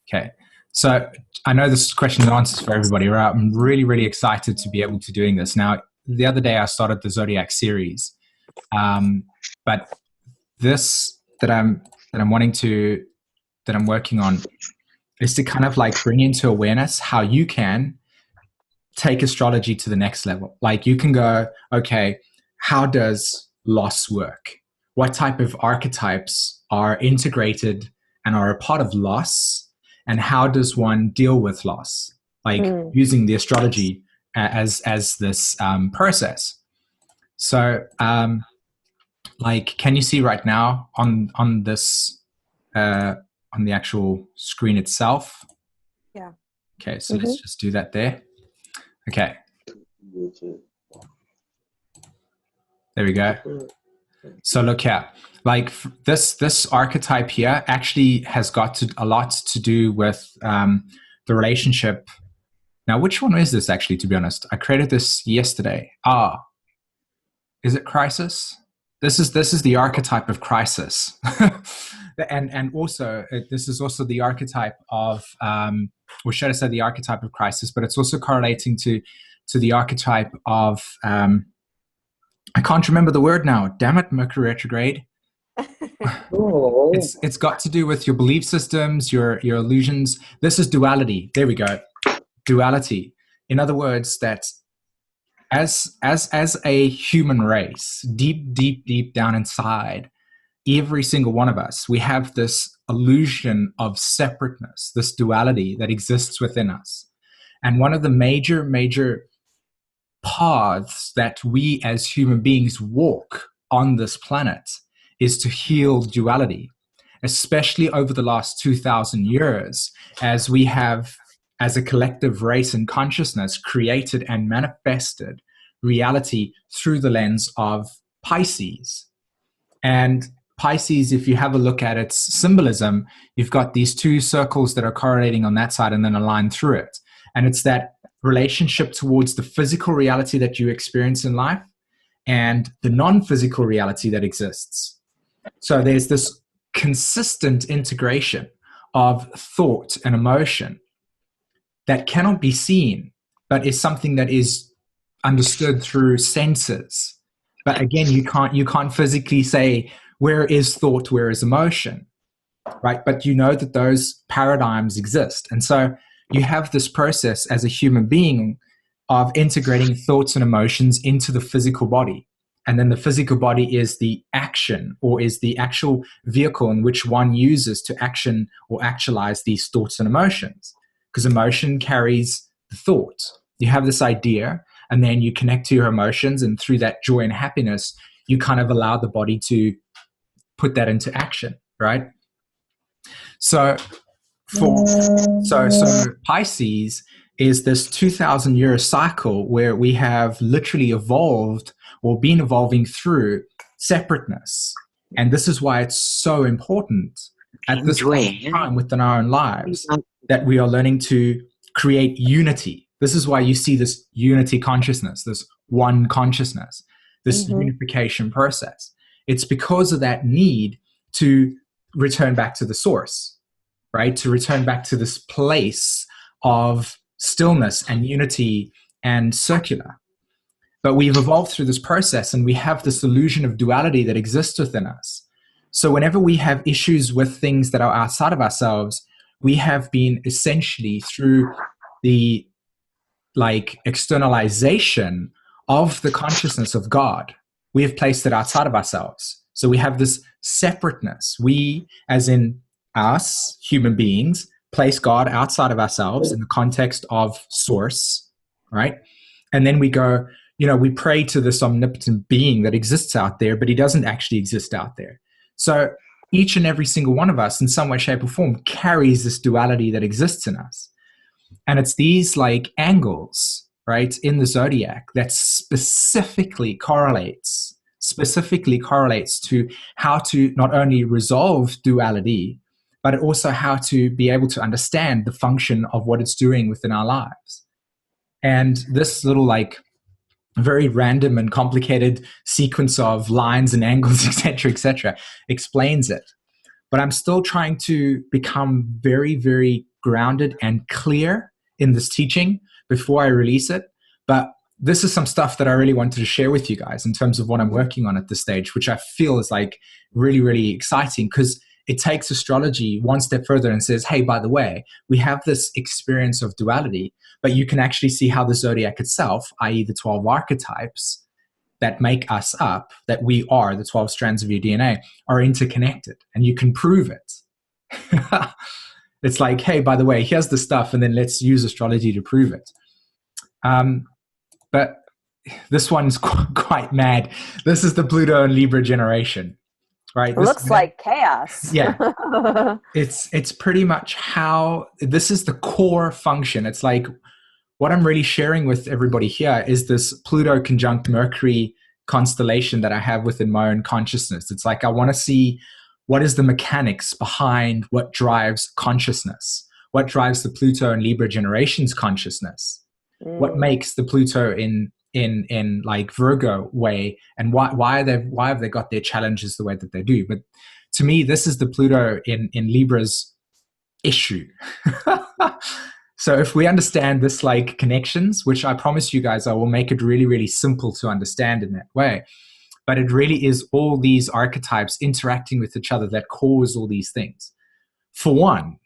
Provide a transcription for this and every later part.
Okay. So I know this question and answers for everybody, right? I'm really, really excited to be able to doing this. Now, the other day I started the Zodiac series, but this that I'm wanting to that I'm working on is to kind of like bring into awareness how you can take astrology to the next level. Like you can go, okay, how does loss work? What type of archetypes are integrated and are a part of loss? And how does one deal with loss? Like using the astrology as this process. So, like, can you see right now on this on the actual screen itself? Yeah. Okay, so let's just do that there. Okay. There we go. So look here, like this archetype here actually has got a lot to do with the relationship. Now, which one is this actually, to be honest? I created this yesterday. Is it crisis? This is the archetype of crisis. and also, this is also the archetype of, or should I say the archetype of crisis, but it's also correlating to the archetype of, I can't remember the word now. Damn it, Mercury retrograde. It's got to do with your belief systems, your illusions. This is duality. There we go. Duality. In other words, that as a human race, deep down inside, every single one of us, we have this illusion of separateness, this duality that exists within us. And one of the major paths that we as human beings walk on this planet is to heal duality, especially over the last 2,000 years, as we have, as a collective race and consciousness, created and manifested reality through the lens of Pisces. And Pisces, if you have a look at its symbolism, you've got these two circles that are correlating on that side and then a line through it. And it's that relationship towards the physical reality that you experience in life and the non-physical reality that exists. So there's this consistent integration of thought and emotion that cannot be seen, but is something that is understood through senses. But again, you can't physically say, where is thought, where is emotion, right? But you know that those paradigms exist. And so you have this process as a human being of integrating thoughts and emotions into the physical body. And then the physical body is the action, or is the actual vehicle in which one uses to action or actualize these thoughts and emotions. Because emotion carries the thought. You have this idea, and then you connect to your emotions, and through that joy and happiness, you kind of allow the body to put that into action, right? So Pisces is this 2,000-year cycle where we have literally evolved or been evolving through separateness. And this is why it's so important at this time within our own lives that we are learning to create unity. This is why you see this unity consciousness, this one consciousness, this unification process. It's because of that need to return back to the source, right? To return back to this place of stillness and unity and circular. But we've evolved through this process, and we have this illusion of duality that exists within us. So whenever we have issues with things that are outside of ourselves, we have been essentially through the externalization of the consciousness of God, we have placed it outside of ourselves. So we have this separateness. We, as in us, human beings, place God outside of ourselves in the context of source, right? And then we go, we pray to this omnipotent being that exists out there, but he doesn't actually exist out there. So each and every single one of us, in some way, shape, or form, carries this duality that exists in us. And it's these angles, right, in the zodiac that specifically correlates to how to not only resolve duality, but also how to be able to understand the function of what it's doing within our lives. And this little very random and complicated sequence of lines and angles, etc., explains it. But I'm still trying to become very, very grounded and clear in this teaching before I release it. But this is some stuff that I really wanted to share with you guys in terms of what I'm working on at this stage, which I feel is like really, really exciting, because it takes astrology one step further and says, hey, by the way, we have this experience of duality, but you can actually see how the zodiac itself, i.e. the 12 archetypes that make us up, that we are, the 12 strands of your DNA, are interconnected, and you can prove it. It's like, hey, by the way, here's the stuff, and then let's use astrology to prove it. But this one's quite mad. This is the Pluto and Libra generation, right? It looks like chaos. Yeah. It's pretty much how this is the core function. It's like what I'm really sharing with everybody here is this Pluto conjunct Mercury constellation that I have within my own consciousness. It's like I want to see what is the mechanics behind what drives consciousness, what drives the Pluto and Libra generation's consciousness. What makes the Pluto in like Virgo way, and why have they got their challenges the way that they do? But to me, this is the Pluto in Libra's issue. So if we understand this like connections, which I promise you guys, I will make it really, really simple to understand in that way. But it really is all these archetypes interacting with each other that cause all these things. For one,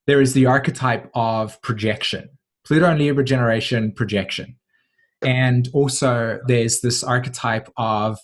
there is the archetype of projection. Pluto and Libra generation, projection. And also there's this archetype of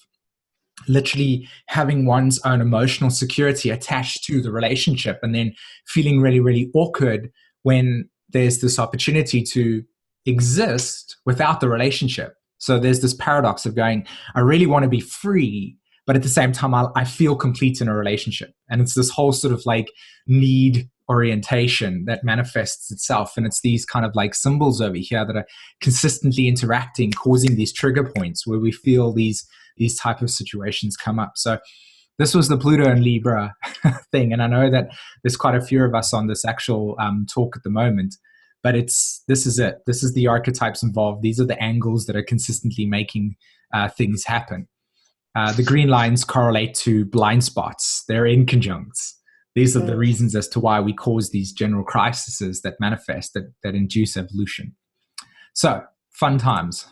literally having one's own emotional security attached to the relationship, and then feeling really, really awkward when there's this opportunity to exist without the relationship. So there's this paradox of going, I really want to be free, but at the same time, I feel complete in a relationship. And it's this whole sort of like need orientation that manifests itself. And it's these kind of like symbols over here that are consistently interacting, causing these trigger points where we feel these type of situations come up. So this was the Pluto and Libra thing. And I know that there's quite a few of us on this actual talk at the moment, but this is it. This is the archetypes involved. These are the angles that are consistently making things happen. The green lines correlate to blind spots. They're in conjuncts. These are the reasons as to why we cause these general crises that manifest, that induce evolution. So, fun times.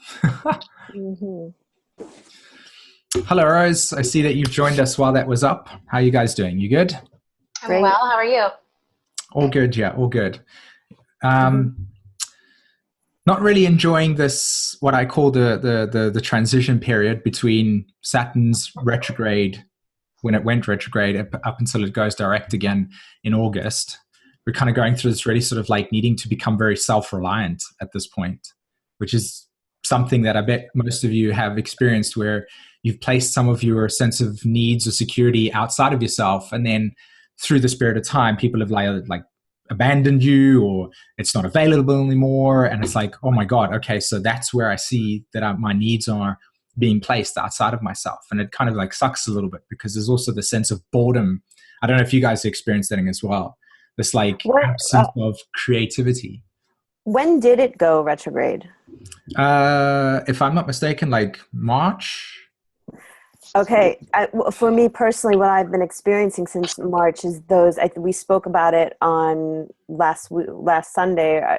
Hello, Rose. I see that you've joined us while that was up. How are you guys doing? You good? I'm well. How are you? All good, yeah, all good. Not really enjoying this, what I call the transition period between Saturn's retrograde, when it went retrograde, up until it goes direct again in August. We're kind of going through this really sort of like needing to become very self-reliant at this point, which is something that I bet most of you have experienced, where you've placed some of your sense of needs or security outside of yourself. And then through the spirit of time, people have like abandoned you, or it's not available anymore. And it's like, oh my God, okay, so that's where I see that my needs are being placed outside of myself. And it kind of like sucks a little bit, because there's also the sense of boredom. I don't know if you guys experienced that as well. This like absence of creativity. When did it go retrograde? If I'm not mistaken, like March. Okay. For me personally, what I've been experiencing since March is we spoke about it on last Sunday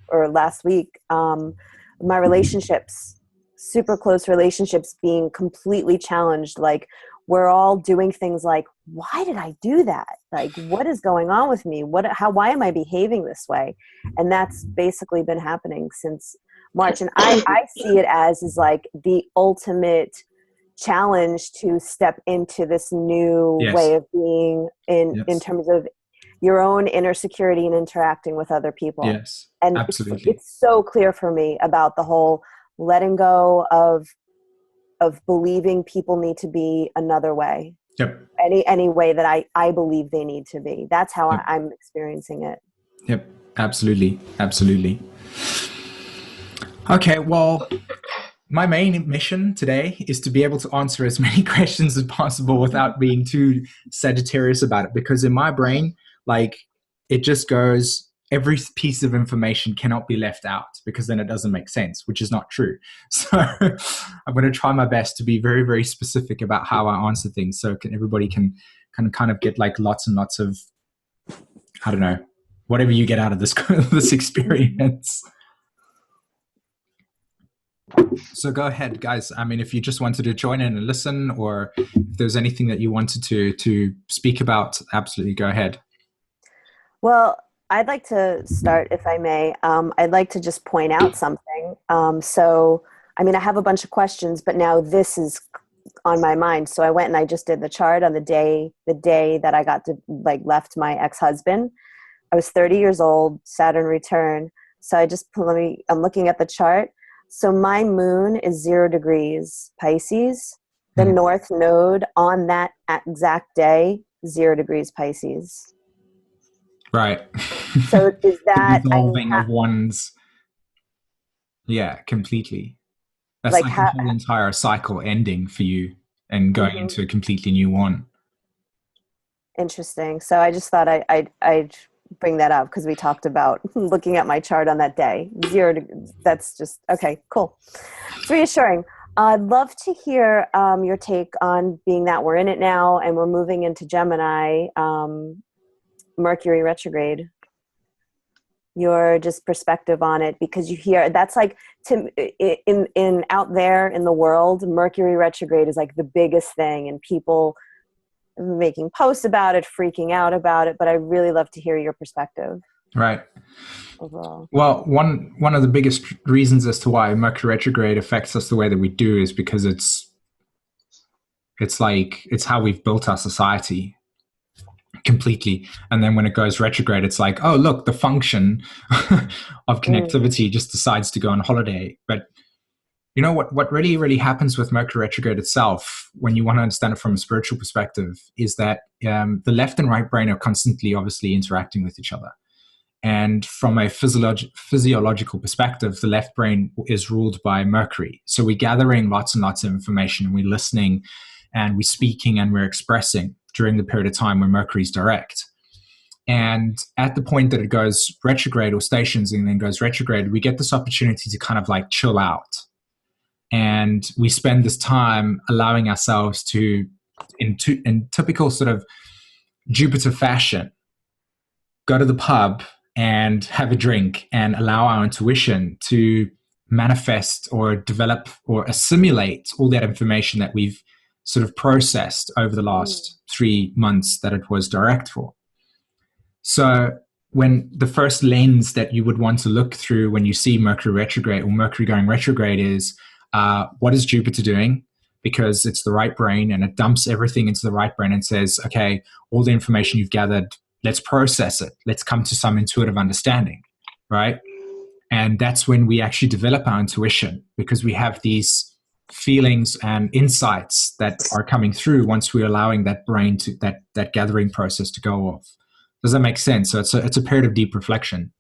or last week. My relationships, super close relationships, being completely challenged. Like, we're all doing things like, why did I do that? Like, what is going on with me? Why am I behaving this way? And that's basically been happening since March. And I see it as is like the ultimate challenge to step into this new way of being in terms of your own inner security and interacting with other people. Yes, and absolutely. It's so clear for me about the whole letting go of believing people need to be another way. Yep. Any way that I believe they need to be. That's how I'm experiencing it. Yep. Absolutely. Absolutely. Okay. Well, my main mission today is to be able to answer as many questions as possible without being too Sagittarius about it, because in my brain, like, it just goes, every piece of information cannot be left out, because then it doesn't make sense, which is not true. So I'm going to try my best to be very, very specific about how I answer things, so everybody can kind of get like lots and lots of, I don't know, whatever you get out of this this experience. So go ahead, guys. I mean, if you just wanted to join in and listen, or if there's anything that you wanted to speak about, absolutely go ahead. Well, I'd like to start, if I may. I'd like to just point out something. So, I mean, I have a bunch of questions, but now this is on my mind. So I went and I just did the chart on the day that I got to left my ex-husband. I was 30 years old, Saturn return. So I'm looking at the chart. So my moon is 0 degrees Pisces. The north node on that exact day, 0 degrees Pisces. Right. So is that the dissolving of one's? Yeah, completely. That's like the whole entire cycle ending for you and going into a completely new one. Interesting. So I just thought I'd bring that up because we talked about looking at my chart on that day. 0 degrees. That's just okay. Cool. It's reassuring. I'd love to hear your take on being that we're in it now and we're moving into Gemini, Mercury retrograde. Your just perspective on it, because you hear that's like in out there in the world, Mercury retrograde is like the biggest thing, and people making posts about it, freaking out about it. But I really love to hear your perspective. Right. Overall. Well, one of the biggest reasons as to why Mercury retrograde affects us the way that we do is because it's how we've built our society completely. And then when it goes retrograde, it's like, oh, look, the function of connectivity just decides to go on holiday. But you know what really, really happens with Mercury retrograde itself, when you want to understand it from a spiritual perspective, is that the left and right brain are constantly obviously interacting with each other. And from a physiological perspective, the left brain is ruled by Mercury. So we're gathering lots and lots of information, and we're listening and we're speaking and we're expressing during the period of time when Mercury is direct. And at the point that it goes retrograde or stations and then goes retrograde, we get this opportunity to kind of like chill out. And we spend this time allowing ourselves to, in typical sort of Jupiter fashion, go to the pub and have a drink and allow our intuition to manifest or develop or assimilate all that information that we've sort of processed over the last 3 months that it was direct for. So when the first lens that you would want to look through when you see Mercury retrograde or Mercury going retrograde is, what is Jupiter doing? Because it's the right brain, and it dumps everything into the right brain and says, okay, all the information you've gathered, let's process it. Let's come to some intuitive understanding, right? And that's when we actually develop our intuition, because we have these feelings and insights that are coming through once we're allowing that brain to that gathering process to go off. Does that make sense? So it's a period of deep reflection,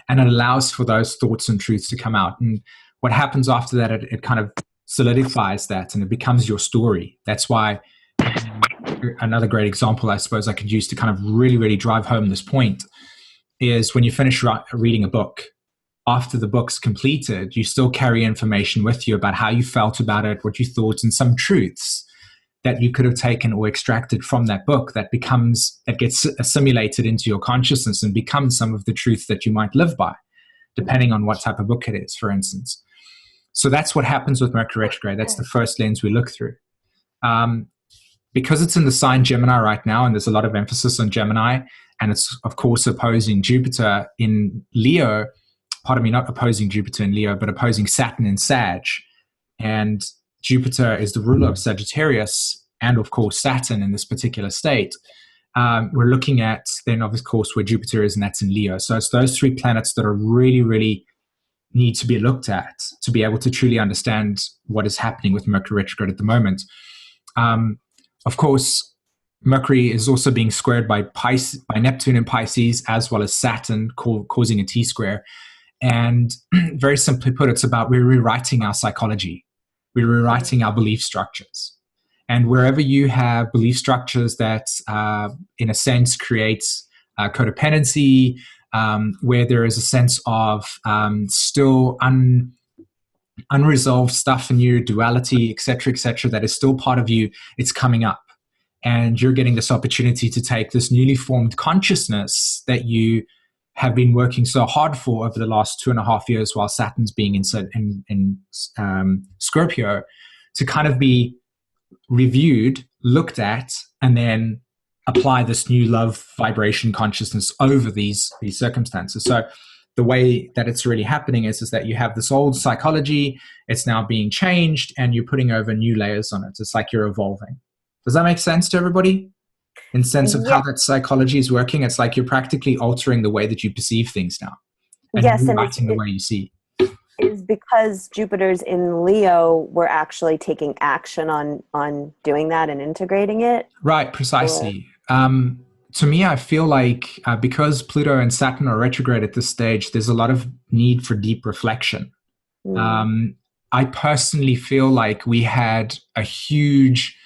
and it allows for those thoughts and truths to come out. And what happens after that, it kind of solidifies that, and it becomes your story. That's why another great example I suppose I could use to kind of really, really drive home this point is when you finish reading a book. After the book's completed, you still carry information with you about how you felt about it, what you thought, and some truths that you could have taken or extracted from that book that gets assimilated into your consciousness and becomes some of the truth that you might live by, depending on what type of book it is, for instance. So that's what happens with Mercury retrograde. That's the first lens we look through. Because it's in the sign Gemini right now, and there's a lot of emphasis on Gemini, and it's, of course, opposing Jupiter in Leo, pardon me, not opposing Jupiter in Leo, but opposing Saturn in Sag. And Jupiter is the ruler of Sagittarius, and of course Saturn in this particular state. We're looking at then, of course, where Jupiter is, and that's in Leo. So it's those 3 planets that are really, really need to be looked at to be able to truly understand what is happening with Mercury retrograde at the moment. Of course, Mercury is also being squared by Neptune in Pisces, as well as Saturn, causing a T-square. And very simply put, it's about we're rewriting our psychology. We're rewriting our belief structures. And wherever you have belief structures that, in a sense, creates codependency, where there is a sense of still unresolved stuff in you, duality, et cetera, that is still part of you, it's coming up. and you're getting this opportunity to take this newly formed consciousness that you have been working so hard for over the last 2.5 years while Saturn's being in Scorpio, to kind of be reviewed, looked at, and then apply this new love vibration consciousness over these circumstances. So the way that it's really happening is that you have this old psychology, it's now being changed, and you're putting over new layers on it. It's like you're evolving. Does that make sense to everybody? In sense of how that psychology is working, it's like you're practically altering the way that you perceive things now, and Yes, and rewriting the way you see. Is because Jupiter's in Leo, we're actually taking action on doing that and integrating it. Right, precisely. To me, I feel like because Pluto and Saturn are retrograde at this stage, there's a lot of need for deep reflection. I personally feel like we had a huge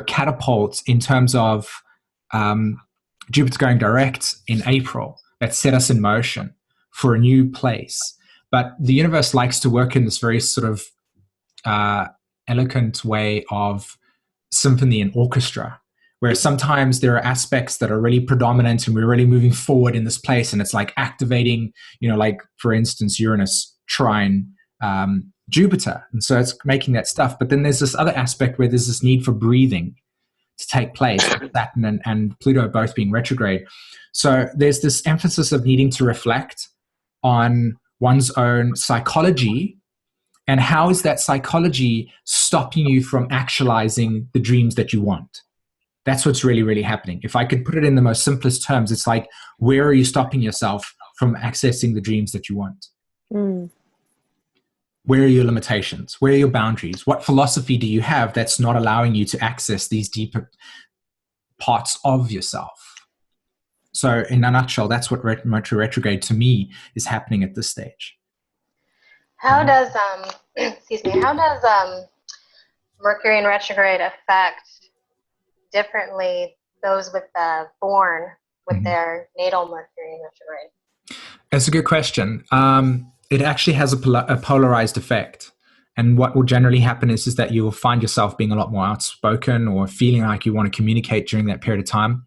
catapult in terms of Jupiter going direct in April that set us in motion for a new place. But the universe likes to work in this very sort of eloquent way of symphony and orchestra, where sometimes there are aspects that are really predominant and we're really moving forward in this place, and it's like activating, like for instance, Uranus trine Jupiter. And so it's making that stuff. But then there's this other aspect where there's this need for breathing to take place, Saturn and Pluto both being retrograde. So there's this emphasis of needing to reflect on one's own psychology, and how is that psychology stopping you from actualizing the dreams that you want? That's what's really, really happening. If I could put it in the most simplest terms, it's like, where are you stopping yourself from accessing the dreams that you want? Where are your limitations? Where are your boundaries? What philosophy do you have that's not allowing you to access these deeper parts of yourself? So in a nutshell, that's what Mercury retrograde to me is happening at this stage. How does Mercury in retrograde affect differently those with born with their natal Mercury in retrograde? That's a good question. It actually has a polarized effect. And what will generally happen is that you will find yourself being a lot more outspoken or feeling like you want to communicate during that period of time.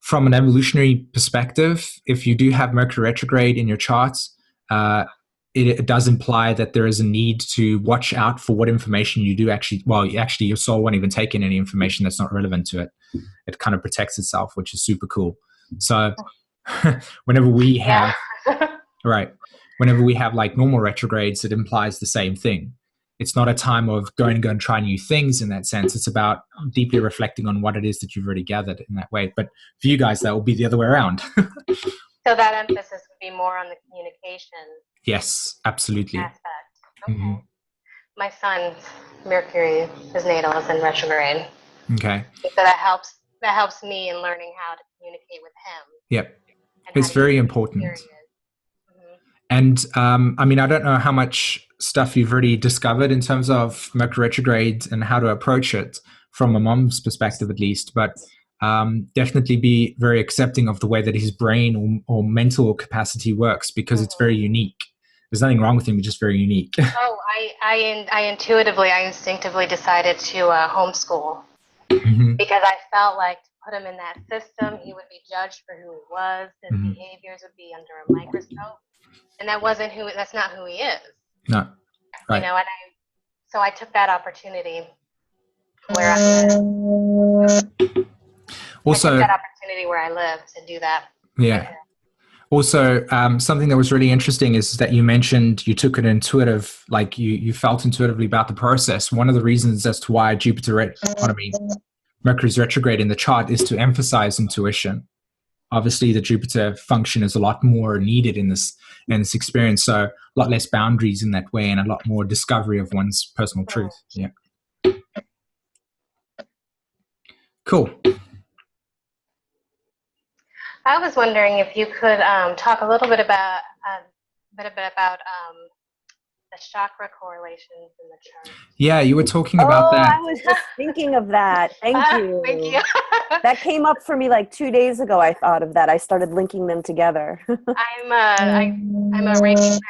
From an evolutionary perspective, if you do have Mercury retrograde in your charts, it does imply that there is a need to watch out for what information you do actually your soul won't even take in any information that's not relevant to it. It kind of protects itself, which is super cool. So whenever we have whenever we have like normal retrogrades, it implies the same thing. It's not a time of go and try new things in that sense. It's about deeply reflecting on what it is that you've already gathered in that way. But for you guys, that will be the other way around. So that emphasis would be more on the communication. Yes, absolutely. Aspect. Okay. My son's Mercury, his natal, is in retrograde. Okay. So that helps me in learning how to communicate with him. Yep. It's very important. And I don't know how much stuff you've already discovered in terms of Mercury retrograde and how to approach it from a mom's perspective, at least, but definitely be very accepting of the way that his brain or mental capacity works, because it's very unique. There's nothing wrong with him; he's just very unique. Oh, I instinctively decided to homeschool because I felt like to put him in that system, he would be judged for who he was. His behaviors would be under a microscope, and that's not who he is. No, right. So I took that opportunity where I live to do that. Yeah. Also, something that was really interesting is that you mentioned you took it intuitive, like you felt intuitively about the process. One of the reasons as to why Mercury's retrograde in the chart is to emphasize intuition. Obviously, the Jupiter function is a lot more needed in this experience, so a lot less boundaries in that way and a lot more discovery of one's personal truth. Yeah. Cool. I was wondering if you could talk a little bit about the chakra correlations in the chart. Yeah, you were talking about that. I was just thinking of that. Thank you. Thank you. That came up for me like 2 days ago. I thought of that. I started linking them together. I'm a Reiki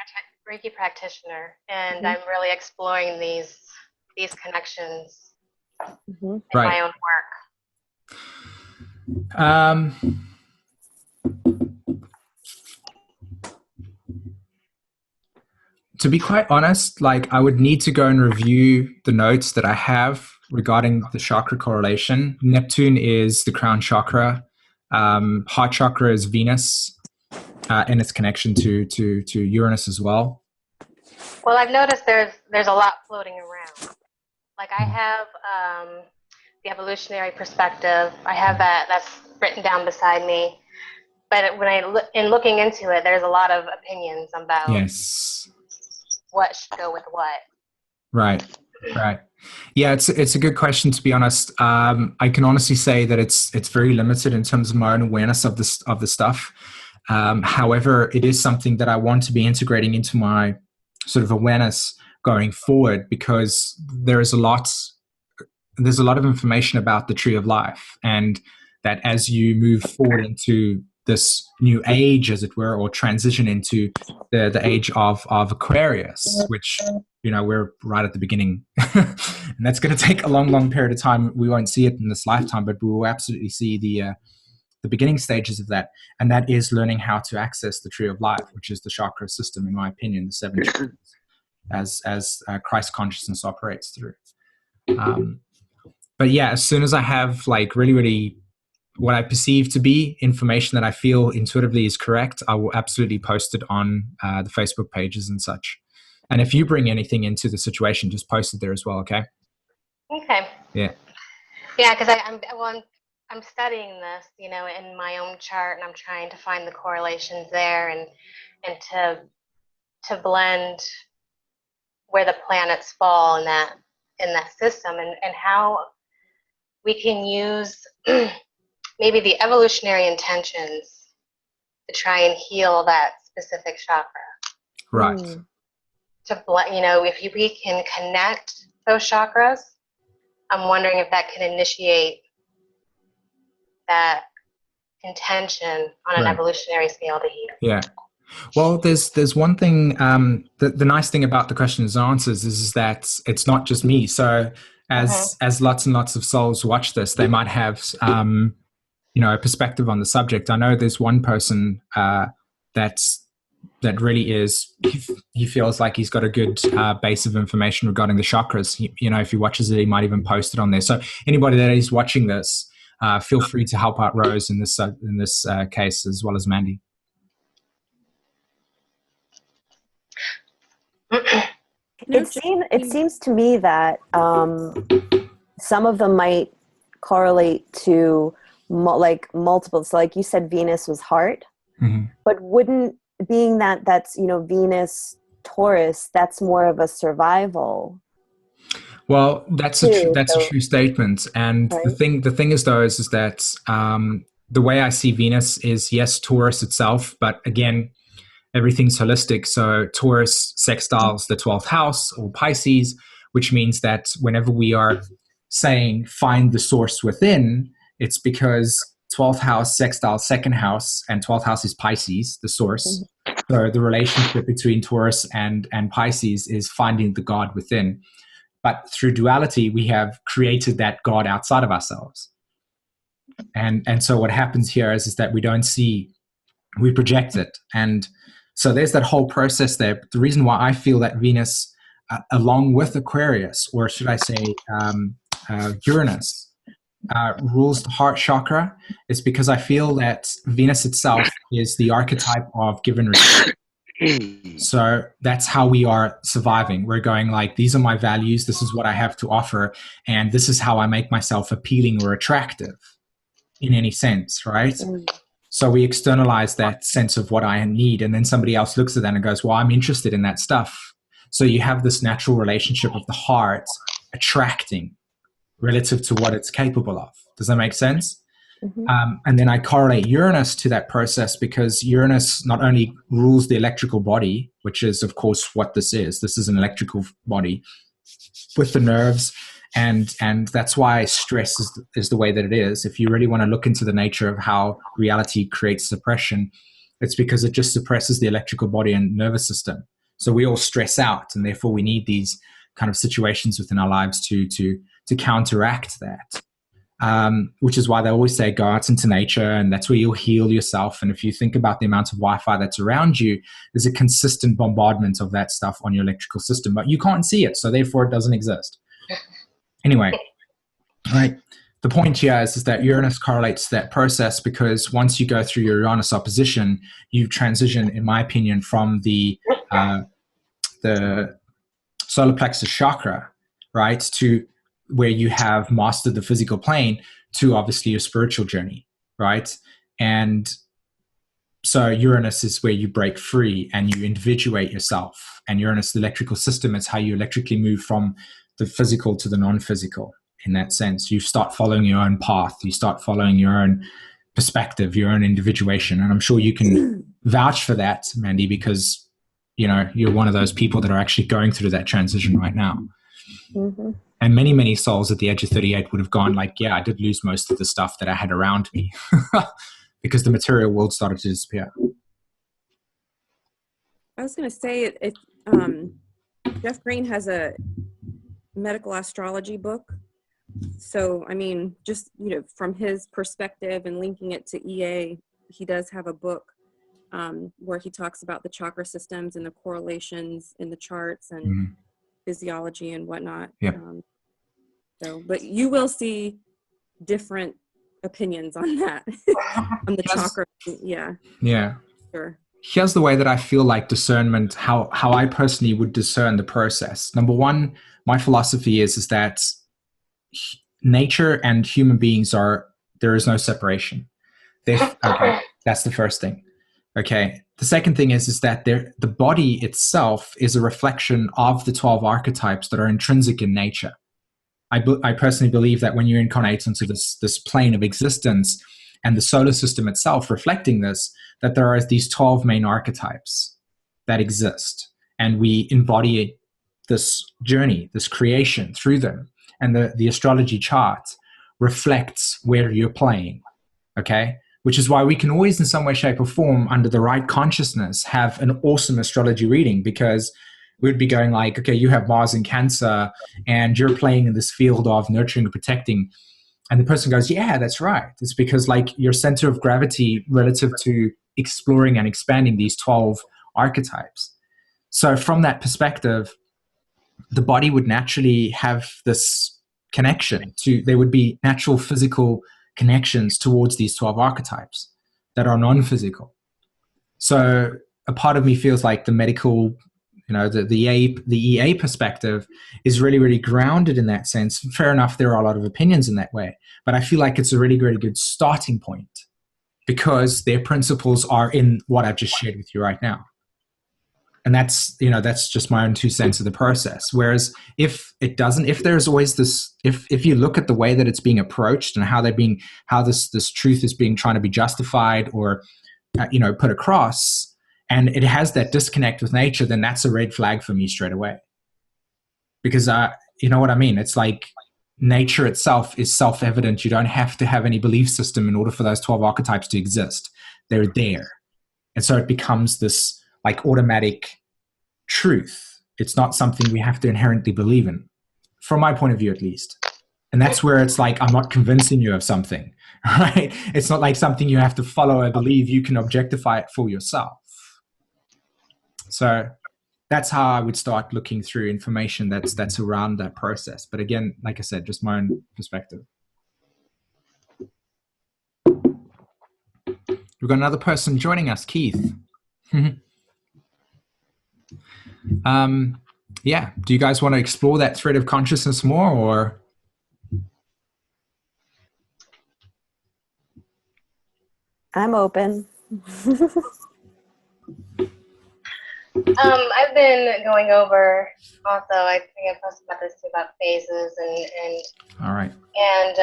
practitioner, and I'm really exploring these connections Mm-hmm. in Right. my own work? To be quite honest, like I would need to go and review the notes that I have regarding the chakra correlation. Neptune is the crown chakra. Heart chakra is Venus, and its connection to Uranus as well. Well, I've noticed there's a lot floating around. Like I have the evolutionary perspective. I have that's written down beside me. But in looking into it, there's a lot of opinions about Yes. what should go with what. Right. Right. Yeah, it's a good question, to be honest. I can honestly say that it's very limited in terms of my own awareness of the stuff. However, it is something that I want to be integrating into my sort of awareness going forward, because there's a lot of information about the tree of life, and that as you move forward into this new age, as it were, or transition into the age of Aquarius, which, you know, we're right at the beginning. And that's going to take a long period of time. We won't see it in this lifetime, but we will absolutely see the beginning stages of that. And that is learning how to access the tree of life, which is the chakra system, in my opinion, the 7 chakras, as Christ consciousness operates through. But yeah, as soon as I have like really what I perceive to be information that I feel intuitively is correct, I will absolutely post it on the Facebook pages and such. And if you bring anything into the situation, just post it there as well. Okay. Okay. Yeah. Yeah, because I'm studying this, you know, in my own chart, and I'm trying to find the correlations there, and to blend where the planets fall in that system, and how we can use maybe the evolutionary intentions to try and heal that specific chakra. Right. To blend, you know, if we can connect those chakras, I'm wondering if that can initiate that intention on an evolutionary scale to heal. Yeah. Well, there's one thing. The nice thing about the questions and answers is that it's not just me. So as lots and lots of souls watch this, they might have you know, a perspective on the subject. I know there's one person that really is. He feels like he's got a good base of information regarding the chakras. You know, if he watches it, he might even post it on there. So anybody that is watching this, feel free to help out Rose in this case, as well as Mandy. It seems to me that some of them might correlate to multiple. So like you said, Venus was heart, but wouldn't, being that that's, you know, Venus Taurus, that's more of a survival. Well, that's a true statement. And right? the thing is though is that the way I see Venus is, yes, Taurus itself, but again, everything's holistic. So Taurus sextiles the 12th house, or Pisces, which means that whenever we are saying find the source within, it's because 12th house sextiles second house, and 12th house is Pisces, the source. So the relationship between Taurus and Pisces is finding the God within. But through duality, we have created that God outside of ourselves. And so what happens here is that we don't see, we project it. And so there's that whole process there. But the reason why I feel that Venus, along with Aquarius, or should I say Uranus, rules the heart chakra, is because I feel that Venus itself is the archetype of give and receive. So that's how we are surviving. We're going like, these are my values, this is what I have to offer, and this is how I make myself appealing or attractive in any sense, right? So we externalize that sense of what I need, and then somebody else looks at that and goes, well, I'm interested in that stuff. So you have this natural relationship of the heart attracting relative to what it's capable of. Does that make sense? And then I correlate Uranus to that process, because Uranus not only rules the electrical body, which is, of course, what this is. This is an electrical body with the nerves, and that's why stress is the way that it is. If you really want to look into the nature of how reality creates suppression, it's because it just suppresses the electrical body and nervous system. So we all stress out, and therefore we need these kind of situations within our lives to to counteract that. Which is why they always say go out into nature, and that's where you'll heal yourself. And if you think about the amount of Wi-Fi that's around you, there's a consistent bombardment of that stuff on your electrical system, but you can't see it, so therefore it doesn't exist. Anyway, right. The point here is that Uranus correlates that process, because once you go through your Uranus opposition, you transition, in my opinion, from the solar plexus chakra, right, to where you have mastered the physical plane, to obviously your spiritual journey, right? And so Uranus is where you break free and you individuate yourself. And Uranus, the electrical system, is how you electrically move from the physical to the non-physical. In that sense, you start following your own path. You start following your own perspective, your own individuation. And I'm sure you can vouch for that, Mandy, because, you know, you're one of those people that are actually going through that transition right now. Mm-hmm. And many, many souls at the age of 38 would have gone like, yeah, I did lose most of the stuff that I had around me because the material world started to disappear. I was going to say, Jeff Green has a medical astrology book. So, I mean, just, you know, from his perspective and linking it to EA, he does have a book where he talks about the chakra systems and the correlations in the charts and physiology and whatnot. Yep. But you will see different opinions on that, on the chakra. Yeah. Yeah. Sure. Here's the way that I feel like discernment, how I personally would discern the process. Number one, my philosophy is that nature and human beings there is no separation. Okay, that's the first thing. Okay. The second thing is that the body itself is a reflection of the 12 archetypes that are intrinsic in nature. I personally believe that when you incarnate into this plane of existence and the solar system itself reflecting this, that there are these 12 main archetypes that exist, and we embody this journey, this creation through them. And the astrology chart reflects where you're playing, okay? Which is why we can always, in some way, shape, or form, under the right consciousness, have an awesome astrology reading, because we'd be going like, okay, you have Mars in Cancer, and you're playing in this field of nurturing and protecting. And the person goes, yeah, that's right. It's because like your center of gravity relative to exploring and expanding these 12 archetypes. So from that perspective, the body would naturally have this connection there would be natural physical connections towards these 12 archetypes that are non-physical. So a part of me feels like the medical, you know, the EA perspective is really, really grounded in that sense. Fair enough, there are a lot of opinions in that way, but I feel like it's a really, really good starting point, because their principles are in what I've just shared with you right now. And that's just my own 2 cents of the process. Whereas if there's always this, if you look at the way that it's being approached and how this truth is being trying to be justified or, put across, and it has that disconnect with nature, then that's a red flag for me straight away. Because, you know what I mean? It's like nature itself is self-evident. You don't have to have any belief system in order for those 12 archetypes to exist. They're there. And so it becomes this like automatic truth. It's not something we have to inherently believe in, from my point of view at least. And that's where it's like, I'm not convincing you of something, right? It's not like something you have to follow or believe. You can objectify it for yourself. So that's how I would start looking through information that's around that process. But again, like I said, just my own perspective. We've got another person joining us, Keith. Yeah. Do you guys want to explore that thread of consciousness more, or? I'm open. I've been going over also, I think I posted about this too, about phases and All right. And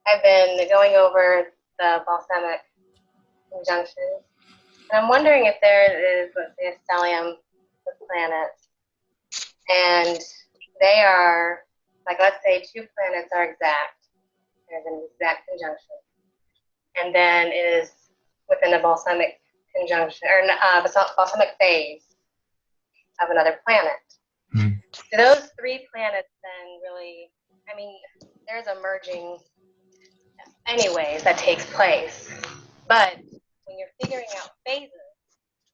I've been going over the balsamic conjunctions. And I'm wondering if there is, let's say, a stellium with planets, and they are, like, let's say 2 planets are exact. There's an exact conjunction. And then it is within a balsamic conjunction, or balsamic phase of another planet. Do those three planets then really, I mean, there's a merging anyways that takes place. But when you're figuring out phases,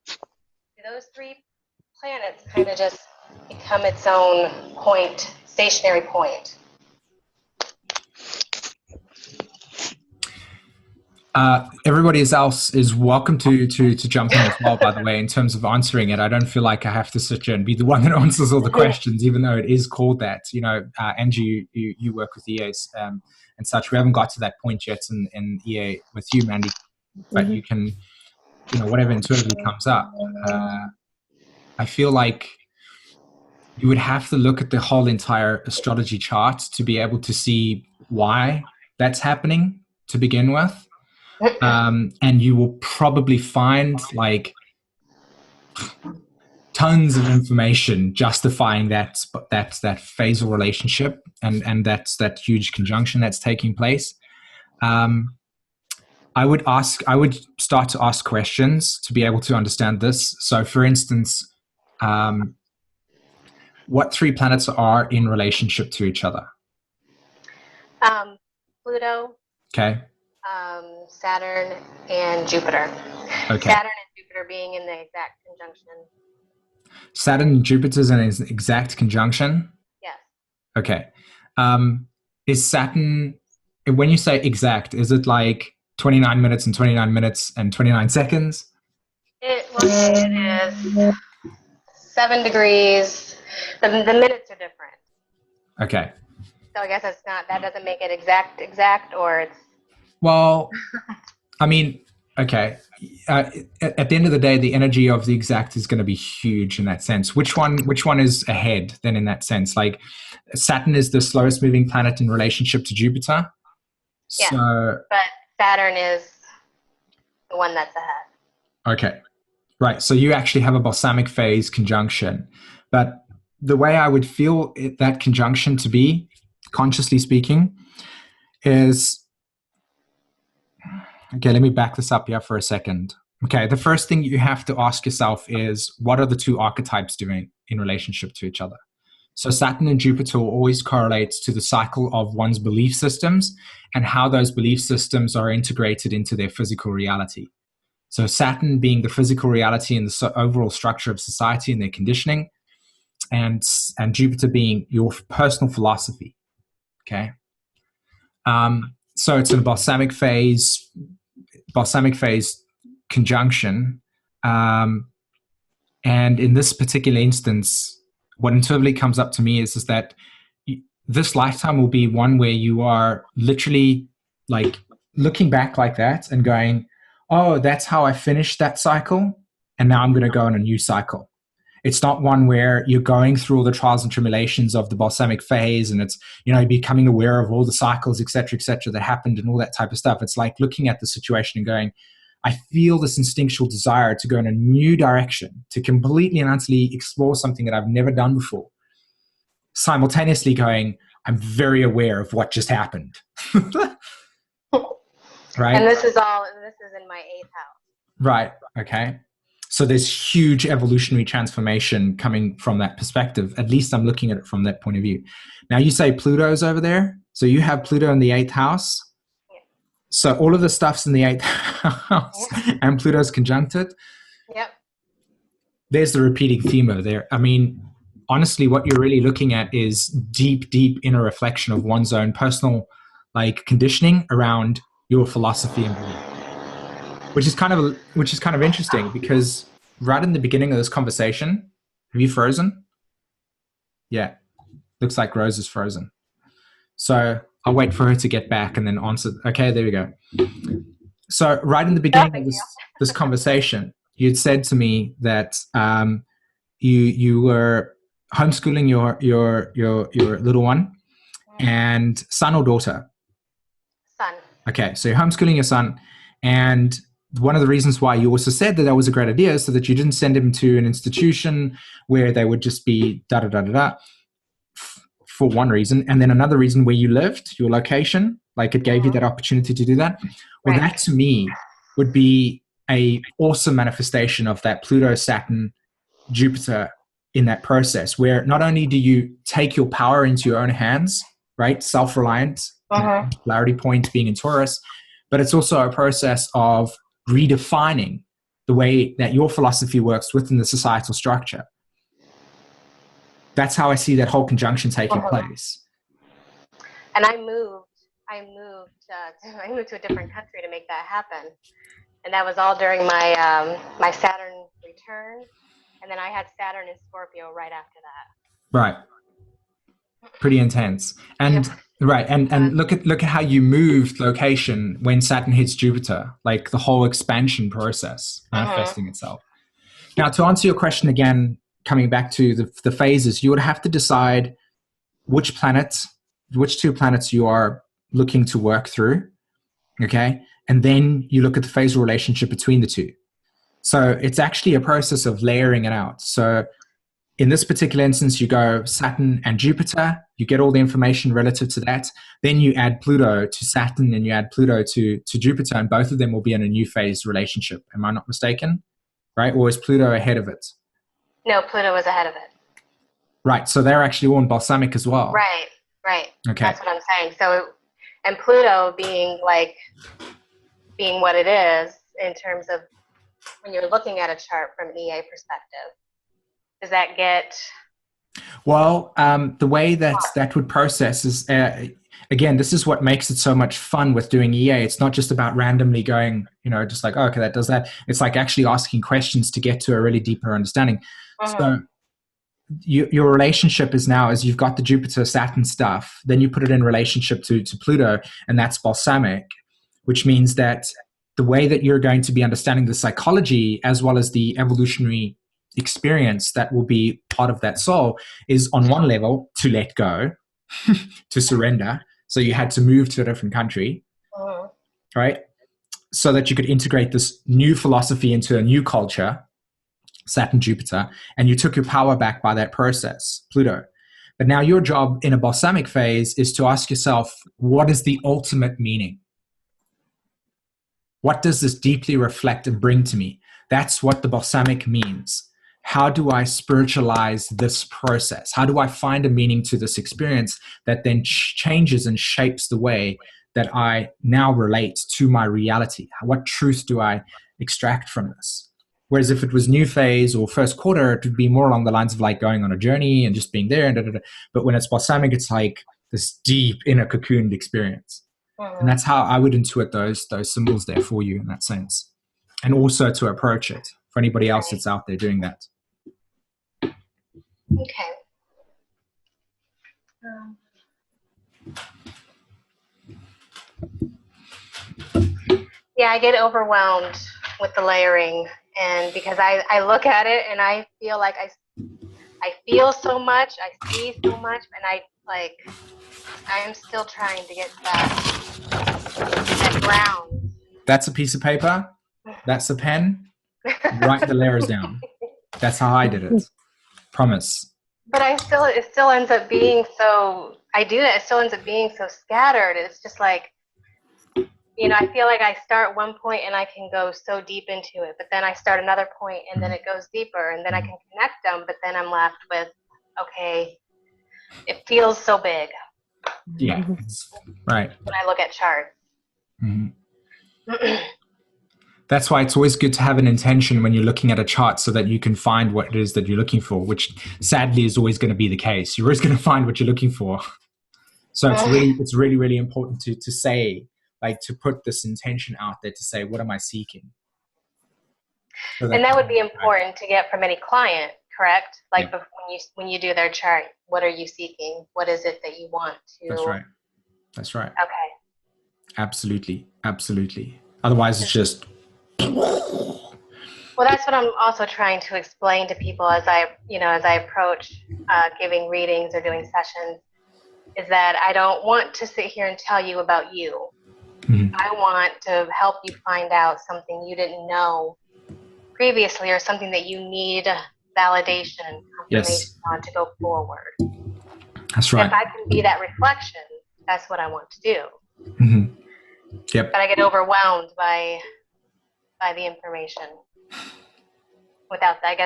do those three planets kind of just become its own point, stationary point? Everybody else is welcome to jump in as well, by the way, in terms of answering it. I don't feel like I have to sit here and be the one that answers all the questions, even though it is called that. You know, Angie, you work with EAs and such. We haven't got to that point yet in EA with you, Mandy, but you can, you know, whatever intuitively comes up. I feel like you would have to look at the whole entire astrology chart to be able to see why that's happening to begin with. And you will probably find like tons of information justifying that phasal that and that huge conjunction that's taking place. I would start to ask questions to be able to understand this. So, for instance, what three planets are in relationship to each other? Pluto. Okay. Saturn and Jupiter. Okay. Saturn and Jupiter being in the exact conjunction. Saturn and Jupiter's in an exact conjunction? Yes. Okay. Is Saturn, when you say exact, is it like 29 minutes and 29 minutes and 29 seconds? It is 7 degrees. The minutes are different. Okay. So I guess it's not, that doesn't make it exact, or it's... Well, I mean, okay. At the end of the day, the energy of the exact is going to be huge in that sense. Which one is ahead then in that sense? Like Saturn is the slowest moving planet in relationship to Jupiter. Yeah, so, but Saturn is the one that's ahead. Okay. Right. So you actually have a balsamic phase conjunction. But the way I would feel that conjunction to be, consciously speaking, is... Okay, let me back this up here for a second. Okay, the first thing you have to ask yourself is, what are the two archetypes doing in relationship to each other? So Saturn and Jupiter always correlates to the cycle of one's belief systems and how those belief systems are integrated into their physical reality. So Saturn being the physical reality and the overall structure of society and their conditioning, and Jupiter being your personal philosophy. Okay. So it's in a balsamic phase conjunction. And in this particular instance, what intuitively comes up to me is that this lifetime will be one where you are literally like looking back like that and going, oh, that's how I finished that cycle. And now I'm going to go on a new cycle. It's not one where you're going through all the trials and tribulations of the balsamic phase and it's, you know, becoming aware of all the cycles, et cetera, that happened and all that type of stuff. It's like looking at the situation and going, I feel this instinctual desire to go in a new direction, to completely and utterly explore something that I've never done before. Simultaneously going, I'm very aware of what just happened. Right? And this is in my 8th house. Right. Okay. So there's huge evolutionary transformation coming from that perspective. At least I'm looking at it from that point of view. Now you say Pluto's over there. So you have Pluto in the 8th house. Yeah. So all of the stuff's in the 8th house and Pluto's conjuncted. Yep. There's the repeating theme over there. I mean, honestly, what you're really looking at is deep inner reflection of one's own personal like conditioning around your philosophy and belief. Which is kind of interesting because right in the beginning of this conversation, have you frozen? Yeah, looks like Rose is frozen. So I'll wait for her to get back and then answer. Okay, there we go. So right in the beginning of this conversation, you'd said to me that you were homeschooling your little one, and son or daughter? Son. Okay, so you're homeschooling your son, and one of the reasons why you also said that was a great idea is so that you didn't send him to an institution where they would just be for one reason. And then another reason where you lived, your location, like it gave you that opportunity to do that. Well, that to me would be a awesome manifestation of that Pluto, Saturn, Jupiter in that process, where not only do you take your power into your own hands, right? Self-reliant, polarity point being in Taurus, but it's also a process of redefining the way that your philosophy works within the societal structure. That's how I see that whole conjunction taking place. And I moved to a different country to make that happen. And that was all during my my Saturn return. And then I had Saturn in Scorpio right after that. Right. Pretty intense. And right. And look at how you moved location when Saturn hits Jupiter, like the whole expansion process manifesting itself. Now, to answer your question again, coming back to the phases, you would have to decide which two planets you are looking to work through. Okay. And then you look at the phasal relationship between the two. So it's actually a process of layering it out. So in this particular instance, you go Saturn and Jupiter, you get all the information relative to that. Then you add Pluto to Saturn and you add Pluto to Jupiter, and both of them will be in a new phase relationship. Am I not mistaken? Right? Or is Pluto ahead of it? No, Pluto was ahead of it. Right. So they're actually all in balsamic as well. Right. Okay. That's what I'm saying. So, and Pluto being what it is in terms of when you're looking at a chart from an EA perspective, does that get... Well, the way that would process is, again, this is what makes it so much fun with doing EA. It's not just about randomly going, just like, oh, okay, that does that. It's like actually asking questions to get to a really deeper understanding. So your relationship is now, as you've got the Jupiter Saturn stuff, then you put it in relationship to Pluto, and that's balsamic, which means that the way that you're going to be understanding the psychology as well as the evolutionary experience that will be part of that soul is, on one level, to let go, to surrender. So you had to move to a different country, right? So that you could integrate this new philosophy into a new culture, Saturn, Jupiter, and you took your power back by that process, Pluto. But now your job in a balsamic phase is to ask yourself, what is the ultimate meaning? What does this deeply reflect and bring to me? That's what the balsamic means. How do I spiritualize this process? How do I find a meaning to this experience that then changes and shapes the way that I now relate to my reality? What truth do I extract from this? Whereas if it was new phase or first quarter, it would be more along the lines of like going on a journey and just being there. But when it's balsamic, it's like this deep inner cocooned experience. And that's how I would intuit those symbols there for you in that sense. And also to approach it for anybody else that's out there doing that. Okay. Yeah, I get overwhelmed with the layering, and because I look at it and I feel like I feel so much, I see so much, and I am still trying to get that ground. That's a piece of paper. That's a pen. Write the layers down. That's how I did it. Promise. But it still ends up being so, I do that, it still ends up being so scattered. It's just like, I feel like I start one point and I can go so deep into it, but then I start another point and then it goes deeper, and then I can connect them, but then I'm left with, okay, it feels so big. Yeah, right. When I look at charts. That's why it's always good to have an intention when you're looking at a chart so that you can find what it is that you're looking for, which sadly is always going to be the case. You're always going to find what you're looking for. So it's really, really important to say, like, to put this intention out there to say, what am I seeking? So and that would be important to get from any client, correct? Like when you do their chart, what are you seeking? What is it that you want to? That's right. Okay. Absolutely. Otherwise it's just... Well, that's what I'm also trying to explain to people as I approach giving readings or doing sessions, is that I don't want to sit here and tell you about you. I want to help you find out something you didn't know previously, or something that you need validation, confirmation on to go forward. That's right. If I can be that reflection, that's what I want to do. Yep. But I get overwhelmed by the information without that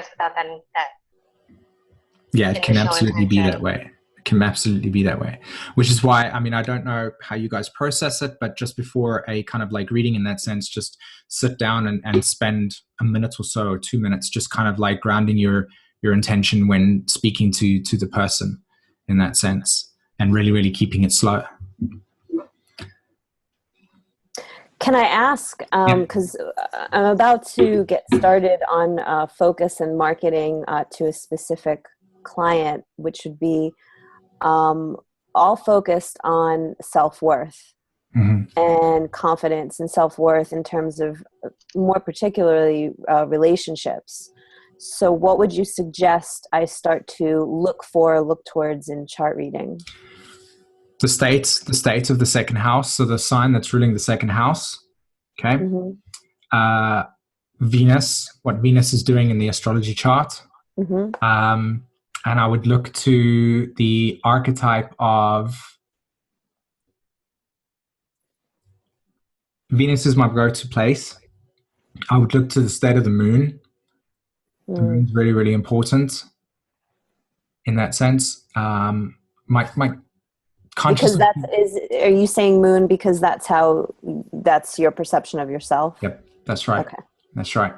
Yeah, it can initial absolutely be that intention. way. It can absolutely be that way. Which is why, I mean, I don't know how you guys process it, but just before a kind of like reading in that sense, just sit down and spend a minute or so or 2 minutes just kind of like grounding your intention when speaking to the person in that sense, and really, really keeping it slow. Can I ask, because I'm about to get started on focus and marketing to a specific client, which would be all focused on self-worth and confidence and self-worth in terms of more particularly relationships. So what would you suggest I start to look towards in chart reading? The state of the second house, so the sign that's ruling the second house. Okay. Venus, what Venus is doing in the astrology chart. And I would look to the archetype of Venus is my go-to place. I would look to the state of the moon. The moon's really, really important in that sense. My conscious. Because are you saying moon because that's your perception of yourself? Yep, that's right. Okay. That's right.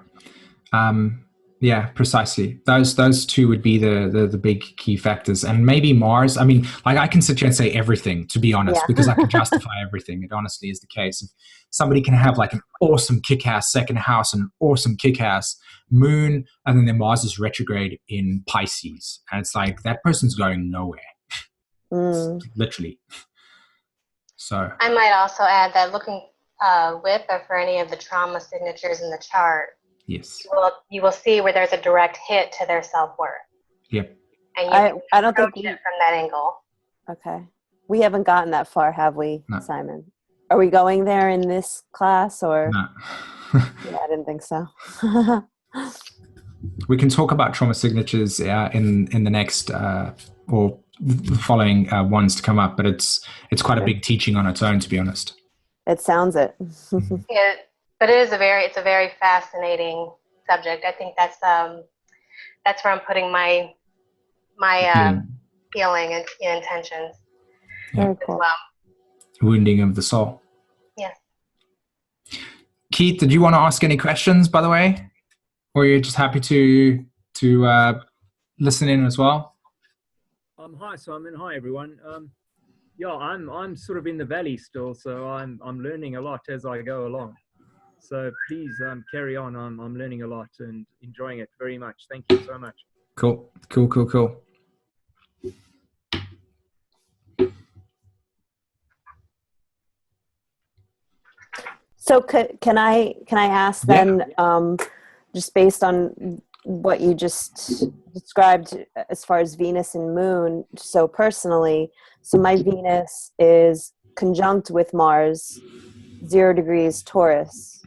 Yeah, precisely. Those two would be the big key factors, and maybe Mars. I mean, like I can sit here and say everything, to be honest, because I can justify everything. It honestly is the case. If somebody can have like an awesome kick-ass second house, an awesome kick-ass moon, and then their Mars is retrograde in Pisces, and it's like that person's going nowhere, literally. So I might also add that looking with or for any of the trauma signatures in the chart, yes, you will see where there's a direct hit to their self-worth. Yep. And you I don't think it from that angle. Okay. We haven't gotten that far, have we, No. Simon? Are we going there in this class or? No. Yeah, I didn't think so. We can talk about trauma signatures in the next or the following ones to come up, but it's quite a big teaching on its own, to be honest. It sounds it. Yeah, but it's a very fascinating subject. I think that's where I'm putting my feeling and intentions. Very cool. As well. Wounding of the soul. Yes. Keith, did you want to ask any questions, by the way? Or you're just happy to listen in as well? Hi, Simon. Hi, everyone. Yeah, I'm sort of in the valley still, so I'm learning a lot as I go along. So please carry on. I'm learning a lot and enjoying it very much. Thank you so much. Cool. So can I ask then, just based on what you just described as far as Venus and Moon, so personally, so my Venus is conjunct with Mars, 0 degrees Taurus.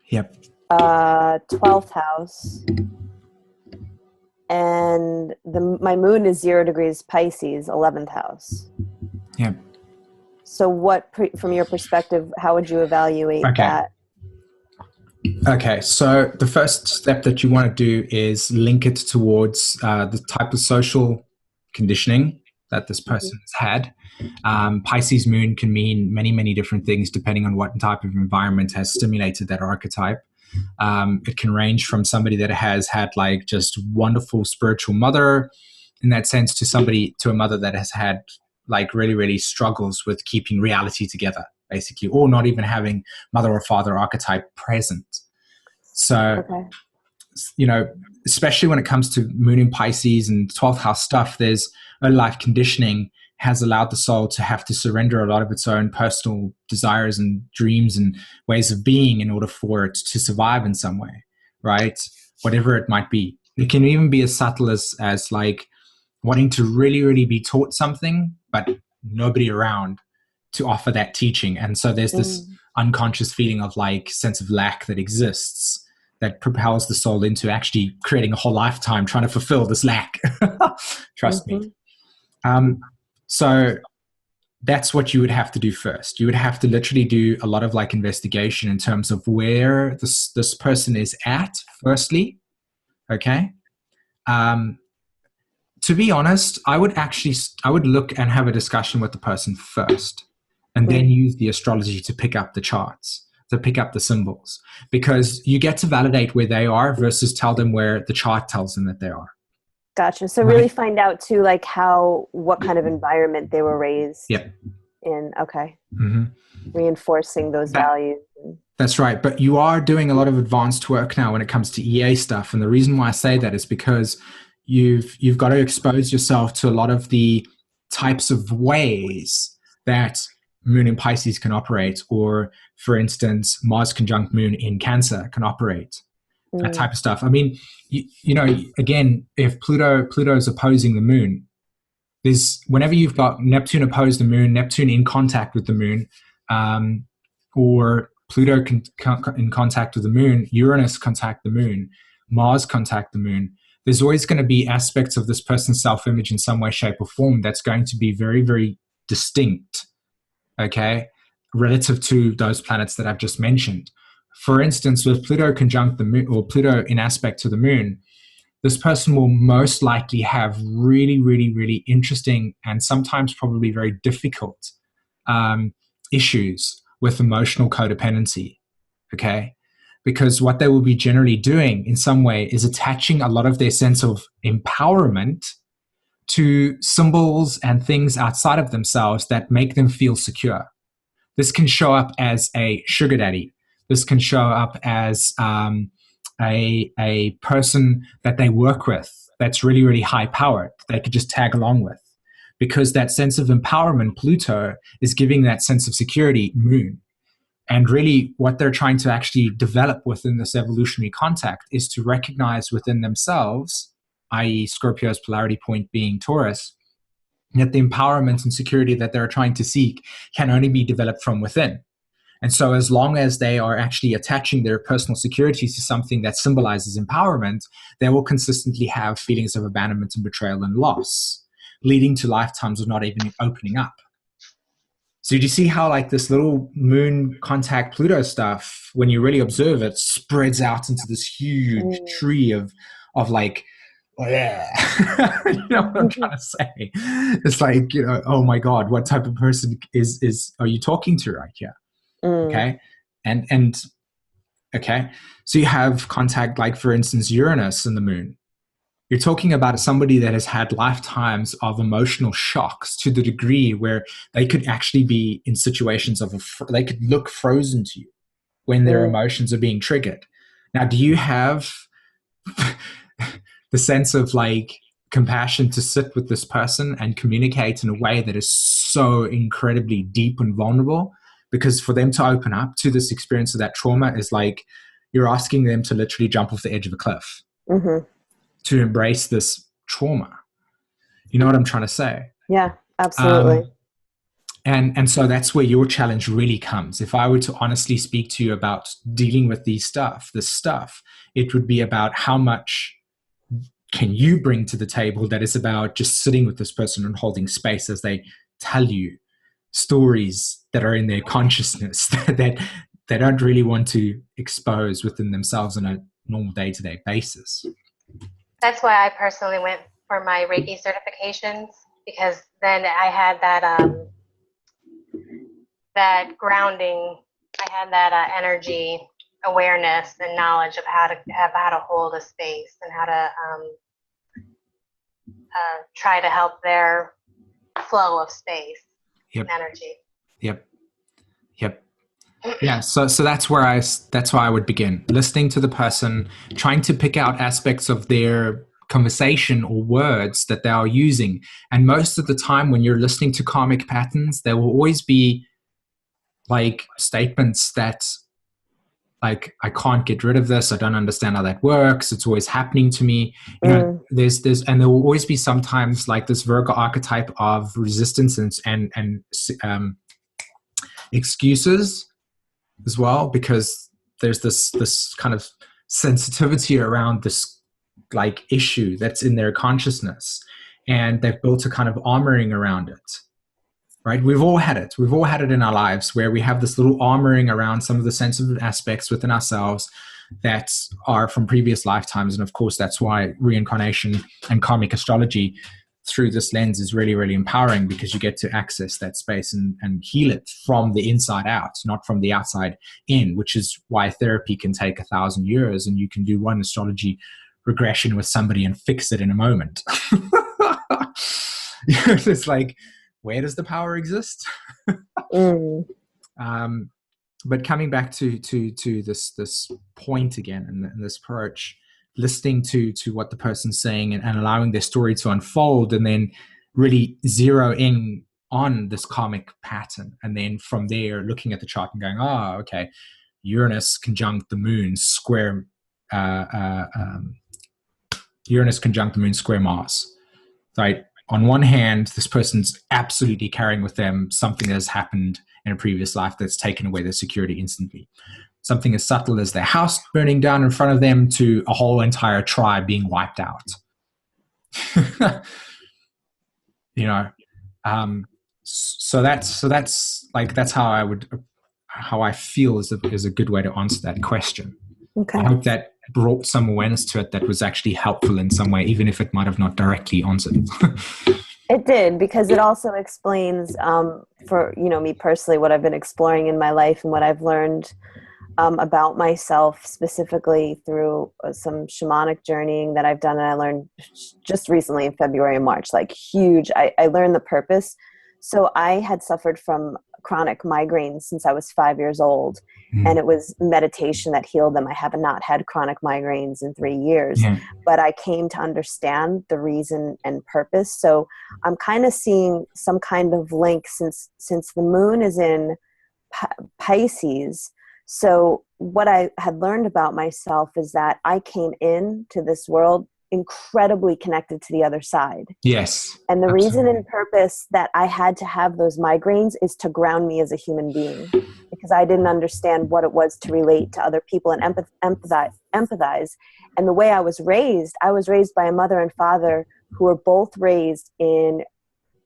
Yep. 12th house. And my Moon is 0 degrees Pisces, 11th house. Yep. So what, from your perspective, how would you evaluate that? Okay, so the first step that you want to do is link it towards the type of social conditioning that this person has had. Pisces moon can mean many, many different things depending on what type of environment has stimulated that archetype. It can range from somebody that has had like just wonderful spiritual mother in that sense to a mother that has had like really, really struggles with keeping reality together, basically, or not even having mother or father archetype present. So, especially when it comes to moon in Pisces and 12th house stuff, there's early life conditioning has allowed the soul to have to surrender a lot of its own personal desires and dreams and ways of being in order for it to survive in some way, right? Whatever it might be. It can even be as subtle as like wanting to really, really be taught something, but nobody around to offer that teaching. And so there's this unconscious feeling of like sense of lack that exists that propels the soul into actually creating a whole lifetime trying to fulfill this lack. Trust me. So that's what you would have to do first. You would have to literally do a lot of like investigation in terms of where this person is at, firstly. Okay. To be honest, I would look and have a discussion with the person first, and then use the astrology to pick up the charts, to pick up the symbols, because you get to validate where they are versus tell them where the chart tells them that they are. Gotcha. So really find out too, like what kind of environment they were raised in. Okay. Reinforcing those values. That's right. But you are doing a lot of advanced work now when it comes to EA stuff. And the reason why I say that is because you've got to expose yourself to a lot of the types of ways that Moon in Pisces can operate, or for instance, Mars conjunct Moon in Cancer can operate. That type of stuff. I mean, you know, again, if Pluto is opposing the Moon, whenever you've got Neptune opposed the Moon, Neptune in contact with the Moon, or Pluto in contact with the Moon, Uranus contact the Moon, Mars contact the Moon, there's always going to be aspects of this person's self-image in some way, shape, or form that's going to be very, very distinct, okay, relative to those planets that I've just mentioned. For instance, with Pluto conjunct the Moon, or Pluto in aspect to the Moon, this person will most likely have really, really, really interesting and sometimes probably very difficult issues with emotional codependency, okay? Because what they will be generally doing in some way is attaching a lot of their sense of empowerment to symbols and things outside of themselves that make them feel secure. This can show up as a sugar daddy. This can show up as a person that they work with that's really, really high powered. They could just tag along with, because that sense of empowerment, Pluto, is giving that sense of security, Moon. And really what they're trying to actually develop within this evolutionary contact is to recognize within themselves, i.e. Scorpio's polarity point being Taurus, that the empowerment and security that they're trying to seek can only be developed from within. And so as long as they are actually attaching their personal securities to something that symbolizes empowerment, they will consistently have feelings of abandonment and betrayal and loss, leading to lifetimes of not even opening up. So do you see how like this little Moon contact Pluto stuff, when you really observe it, spreads out into this huge tree of like, you know what I'm trying to say? It's like, you know, oh my God, what type of person are you talking to right here? Okay. And okay. So you have contact, like for instance, Uranus and the Moon. You're talking about somebody that has had lifetimes of emotional shocks to the degree where they could actually be in situations of they could look frozen to you when their emotions are being triggered. Now, do you have the sense of like compassion to sit with this person and communicate in a way that is so incredibly deep and vulnerable? Because for them to open up to this experience of that trauma is like you're asking them to literally jump off the edge of a cliff. To embrace this trauma. You know what I'm trying to say? Yeah, absolutely. And so that's where your challenge really comes. If I were to honestly speak to you about dealing with this stuff, it would be about how much can you bring to the table that is about just sitting with this person and holding space as they tell you stories that are in their consciousness that they don't really want to expose within themselves on a normal day-to-day basis. That's why I personally went for my Reiki certifications, because then I had that grounding, I had that energy awareness and knowledge of how to hold a space and how to try to help their flow of space and energy. Yep. Yeah, so that's why I would begin listening to the person, trying to pick out aspects of their conversation or words that they are using. And most of the time when you're listening to karmic patterns, there will always be like statements that like, I can't get rid of this, I don't understand how that works, it's always happening to me. You know, there's and there will always be sometimes like this Virgo archetype of resistance and excuses as well, because there's this kind of sensitivity around this like issue that's in their consciousness, and they've built a kind of armoring around it, right? We've all had it in our lives where we have this little armoring around some of the sensitive aspects within ourselves that are from previous lifetimes. And of course, that's why reincarnation and karmic astrology through this lens is really, really empowering, because you get to access that space and heal it from the inside out, not from the outside in, which is why therapy can take 1,000 years and you can do one astrology regression with somebody and fix it in a moment. It's like, where does the power exist? But coming back to this point again, and this approach, listening to what the person's saying, and allowing their story to unfold, and then really zero in on this karmic pattern, and then from there looking at the chart and going, oh, okay, Uranus conjunct the moon square Uranus conjunct the moon square Mars, right? On one hand, this person's absolutely carrying with them something that has happened in a previous life that's taken away their security instantly. Something as subtle as their house burning down in front of them to a whole entire tribe being wiped out. So that's how I feel is a good way to answer that question. Okay. I hope that brought some awareness to it that was actually helpful in some way, even if it might have not directly answered. It did, because it also explains for me personally what I've been exploring in my life and what I've learned about myself, specifically through some shamanic journeying that I've done. And I learned just recently in February and March, like huge. I learned the purpose. So I had suffered from chronic migraines since I was 5 years old. And it was meditation that healed them. I have not had chronic migraines in 3 years, but I came to understand the reason and purpose. So I'm kind of seeing some kind of link since the moon is in Pisces. So what I had learned about myself is that I came into this world incredibly connected to the other side. Yes. And the absolutely. reason and purpose that I had to have those migraines is to ground me as a human being, because I didn't understand what it was to relate to other people and empathize. And the way I was raised by a mother and father who were both raised in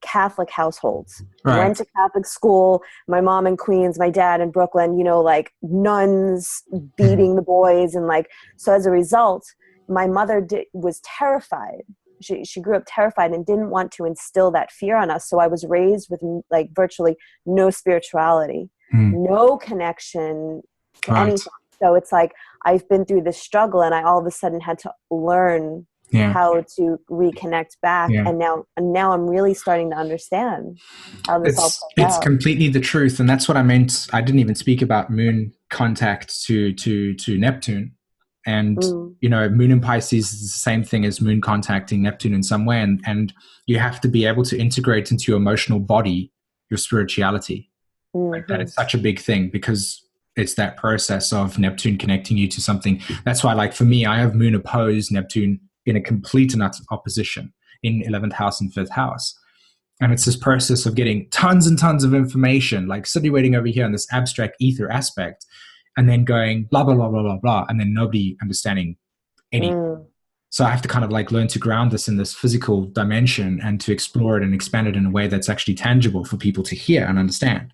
Catholic households. Right. Went to Catholic school. My mom in Queens, my dad in Brooklyn, like nuns beating the boys. And so as a result, my mother was terrified. She grew up terrified and didn't want to instill that fear on us. So I was raised with virtually no spirituality, no connection to anything. So it's like I've been through this struggle, and I all of a sudden had to learn how to reconnect back. And now I'm really starting to understand how this all plays out. It's completely the truth. And that's what I meant. I didn't even speak about moon contact to Neptune. And, moon in Pisces is the same thing as moon contacting Neptune in some way. And you have to be able to integrate into your emotional body your spirituality. Like that is such a big thing, because it's that process of Neptune connecting you to something. That's why, for me, I have moon opposed Neptune in a complete and utter opposition in 11th house and 5th house. And it's this process of getting tons and tons of information, situating over here in this abstract ether aspect, and then going blah, blah, blah, blah, blah, blah, and then nobody understanding anything. So I have to kind of learn to ground this in this physical dimension and to explore it and expand it in a way that's actually tangible for people to hear and understand.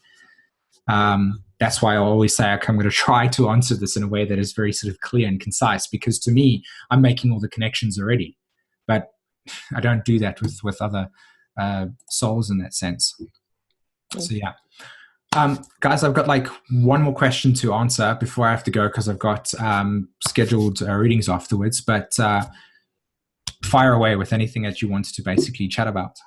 That's why I always say I'm going to try to answer this in a way that is very sort of clear and concise, because to me, I'm making all the connections already, but I don't do that with other souls in that sense. So yeah. Guys, I've got one more question to answer before I have to go, because I've got scheduled readings afterwards, but fire away with anything that you wanted to basically chat about.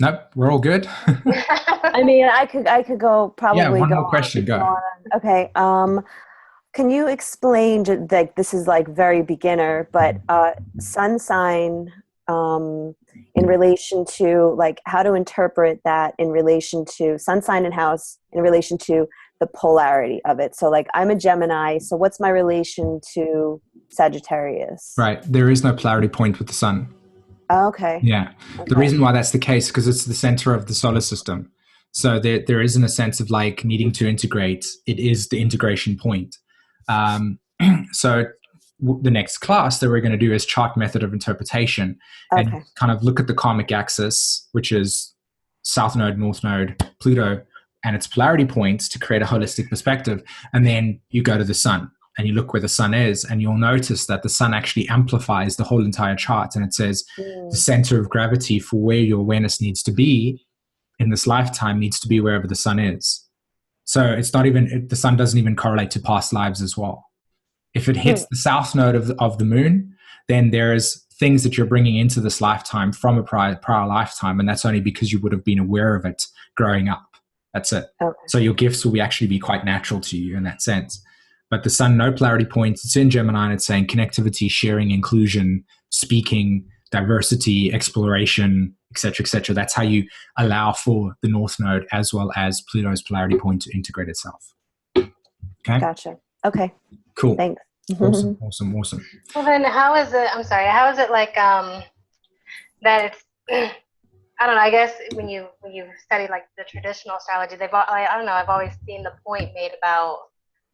Nope, we're all good. I mean, I could go probably. Yeah, one more question. Go. Okay. Can you explain, this is very beginner, but sun sign in relation to how to interpret that in relation to sun sign and house in relation to the polarity of it. So I'm a Gemini. So what's my relation to Sagittarius? Right. There is no polarity point with the sun. Oh, okay. Yeah. Okay. The reason why that's the case, because it's the center of the solar system. So there isn't a sense of needing to integrate. It is the integration point. So the next class that we're going to do is chart method of interpretation, and kind of look at the karmic axis, which is south node, north node, Pluto, and its polarity points to create a holistic perspective. And then you go to the sun and you look where the sun is, and you'll notice that the sun actually amplifies the whole entire chart. And it says the center of gravity for where your awareness needs to be in this lifetime needs to be wherever the sun is. So it's not even, the sun doesn't even correlate to past lives as well. If it hits the south node of the moon, then there's things that you're bringing into this lifetime from a prior lifetime, and that's only because you would have been aware of it growing up. That's it. Okay. So your gifts will actually be quite natural to you in that sense. But the sun, no polarity points. It's in Gemini, and it's saying connectivity, sharing, inclusion, speaking, diversity, exploration, etc., etc. That's how you allow for the north node as well as Pluto's polarity point to integrate itself. Okay. Gotcha. Okay. Cool. Thanks. Awesome. Well, then how is it like that it's, I don't know, I guess when you study like the traditional astrology, I don't know, I've always seen the point made about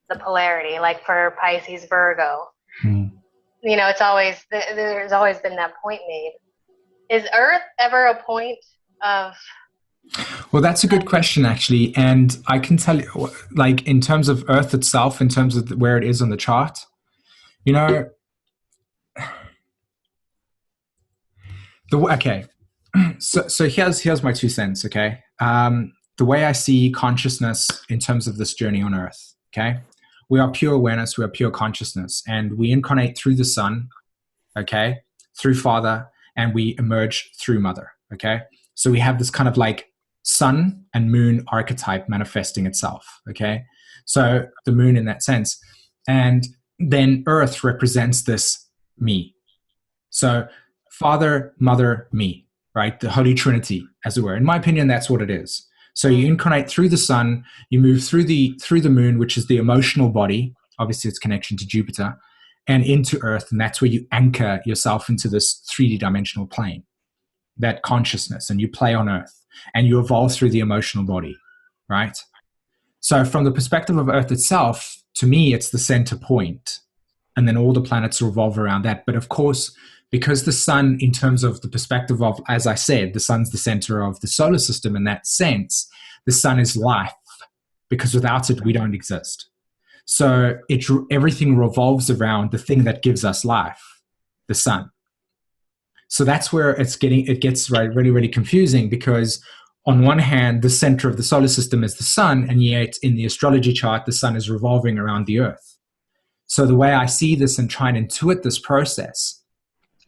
the polarity, like for Pisces, Virgo. You know, there's always been that point made. Is Earth ever a point of... Well, that's a good question, actually. And I can tell you, like, in terms of Earth itself, in terms of where it is on the chart, you know, okay. So here's my 2 cents, okay? The way I see consciousness in terms of this journey on Earth, okay? We are pure awareness, we are pure consciousness, and we incarnate through the sun, okay? Through Father, and we emerge through Mother, okay? So we have this kind of like sun and moon archetype manifesting itself, okay? So the moon in that sense. And then Earth represents this me. So Father, Mother, me, right? The Holy Trinity, as it were. In my opinion, that's what it is. So you incarnate through the sun, you move through the moon, which is the emotional body, obviously its connection to Jupiter, and into Earth, and that's where you anchor yourself into this 3D dimensional plane, that consciousness, and you play on Earth, and you evolve through the emotional body, right? So from the perspective of Earth itself, to me, it's the center point, and then all the planets revolve around that. But of course, because the sun, in terms of the perspective of, as I said, the sun's the center of the solar system in that sense, the sun is life, because without it, we don't exist. So everything revolves around the thing that gives us life, the sun. So that's where it gets really, really confusing, because on one hand, the center of the solar system is the sun, and yet in the astrology chart, the sun is revolving around the Earth. So the way I see this and try and intuit this process,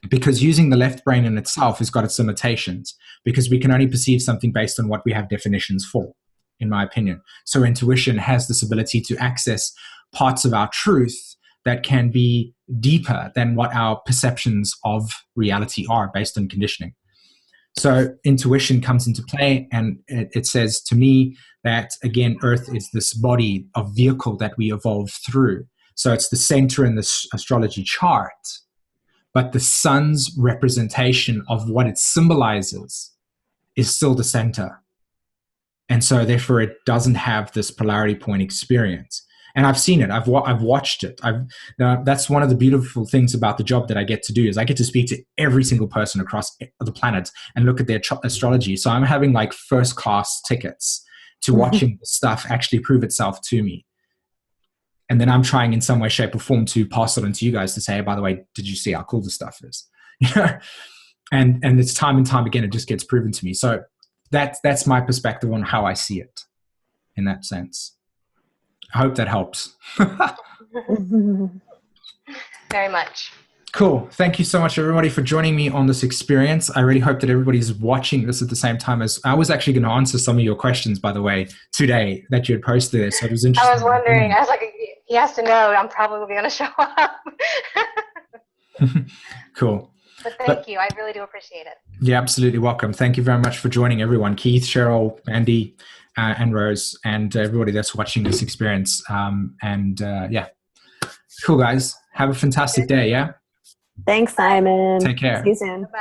because using the left brain in itself has got its limitations, because we can only perceive something based on what we have definitions for, in my opinion. So intuition has this ability to access parts of our truth that can be deeper than what our perceptions of reality are based on conditioning. So intuition comes into play, and it says to me that, again, Earth is this body of vehicle that we evolve through. So it's the center in this astrology chart, but the sun's representation of what it symbolizes is still the center. And so therefore it doesn't have this polarity point experience. And I've seen it. I've watched it. That's one of the beautiful things about the job that I get to do, is I get to speak to every single person across the planet and look at their astrology. So I'm having like first class tickets to watching the stuff actually prove itself to me. And then I'm trying in some way, shape, or form to pass it on to you guys to say, hey, by the way, did you see how cool this stuff is? And it's time and time again, it just gets proven to me. So that's my perspective on how I see it in that sense. I hope that helps. Very much. Cool. Thank you so much, everybody, for joining me on this experience. I really hope that everybody's watching this at the same time as I was actually going to answer some of your questions, by the way, today that you had posted there. So it was interesting. I was wondering. I was like, he has to know I'm probably going to show up. Cool. But thank you. I really do appreciate it. You're absolutely welcome. Thank you very much for joining, everyone. Keith, Cheryl, Andy, and Rose, and everybody that's watching this experience. Yeah. Cool, guys. Have a fantastic day, yeah? Thanks, Simon. Take care. See you soon. Bye.